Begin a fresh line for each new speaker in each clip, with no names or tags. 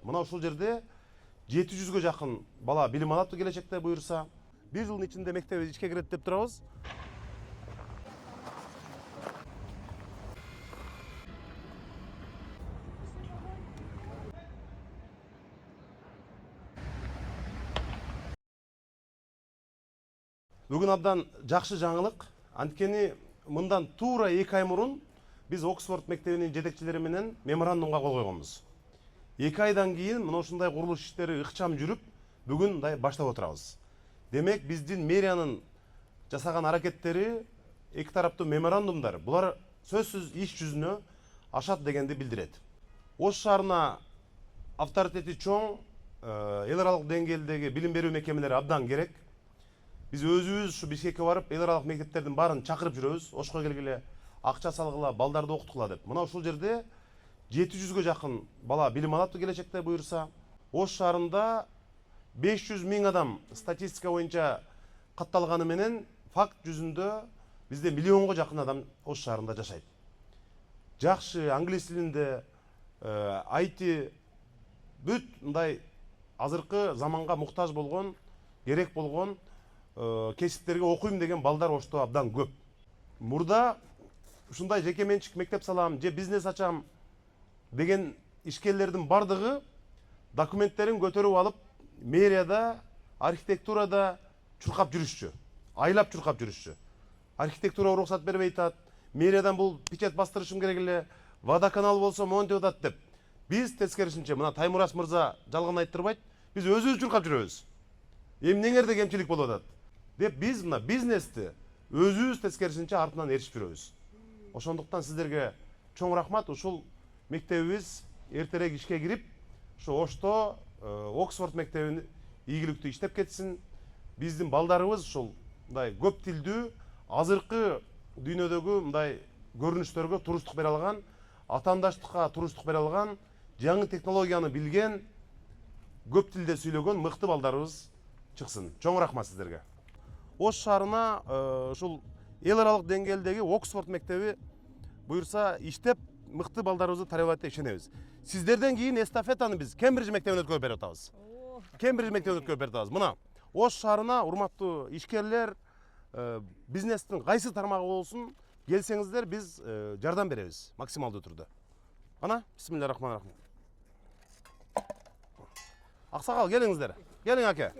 Мына ушул жерде 700-ге жакын бала билим алат келечекте буюрса. 1 жылдын ичинде мектебибиз ишке кирет деп турабыз. Бүгүн абдан жакшы жаңылык. Анткени мындан туура 2 ай мурун биз Оксфорд мектебинин жетекчилери менен меморандумга кол койгонбуз. 2 айдан кийин мына ушундай курулуш иштери ыкчам жүрүп, бүгүн мындай баштап отурабыз. Демек, биздин мэриянын жасаган аракеттери, эки тараптуу меморандумдар, булар сөзсүз иш жүзүнө ашат дегенди билдирет. Ош шаарына авторитети чоң, эл аралык деңгээлдеги билим берүү мекемелери абдан керек. Биз өзүбүз ушу Бишкекке барып, эл аралык мектептердин баарын чакырып жүрөбүз. Ошко келгиле, акча салгыла, балдарды окуткула деп. Мына ушул жерде 700-ге жакын бала билим алат келечекте буюрса. Ош шаарында 500 000 адам статистика боюнча катталганы менен факт жүзүндө бизде миллионго жакын адам Ош шаарында жашайт. Жакшы англис тилинде, IT бүт мындай азыркы заманга муктаж болгон, керек болгон кесиптерге окуйм деген балдар Ошто абдан көп. Мурда ушундай жеке менчик мектеп салам же бизнес ачам деген ишкерлердин бардыгы документтерин көтөрүп алып, мэрияда, архитектурада чуркап жүрүшчү. Айлап чуркап жүрүшчү. Архитектура уруксат бербей атат. Мэриядан бул печать бастырышым керек эле, водоканал болсо монтип атат деп. Биз тескерисинче, мына Таймураш мырза жалган айттырбайт, биз өзүбүз чуркап жүрөбүз. Эмнеңерде кемчилик болуп атат деп биз мына бизнести өзүбүз тескерисинче артынан ээрчип жүрөбүз. Ошондуктан сиздерге чоң рахмат. Ушул мектебибиз эртерээк ишке кирип, ушу Ошто Оксфорд мектебин ийгиликтүү иштеп кетсин. Биздин балдарыбыз ушул мындай көп тилдүү, азыркы дүйнөдөгү мындай көрүнүштөргө туруштук бере алган, атаандаштыкка туруштук бере алган, жаңы технологияны билген, көп тилде сүйлөгөн мыкты балдарыбыз чыксын. Чоң рахмат сиздерге. Ош шаарына ушул эл аралык деңгээлдеги Оксфорд мектеби буюрса иштеп, мыкты балдарыбызды тарбиялайт деп ишенебиз. Сиздерден кийин эстафетаны биз Кембридж мектебине өткөрүп берип атабыз. Кембридж мектебине өткөрүп берип атабыз. Мына Ош шаарына урматтуу ишкерлер, бизнестин кайсы тармагы болсун, келсеңиздер биз жардам беребиз максималдуу түрдө. Ана, бисмиллахиррахманиррахим. Аксакал, келиңиздер. Келиң аке.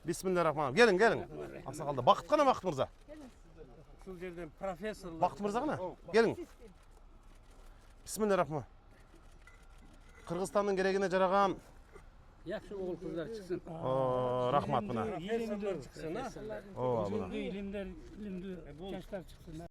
Бисмиллахиррахманиррахим. Келиң. Аксакалда Бакыт кана, Бакыт мырза.
Ушул жерден профессор.
Бакыт мырза кана. Келиң. Бисмиллахиррахманиррахим. Кыргызстандын керегине жараган
Yaxşı oğul kızlar çıksın.
Рахмат мына.
Профессорлар çıksın ha.
Ооба.
İlimler, gençler çıksın.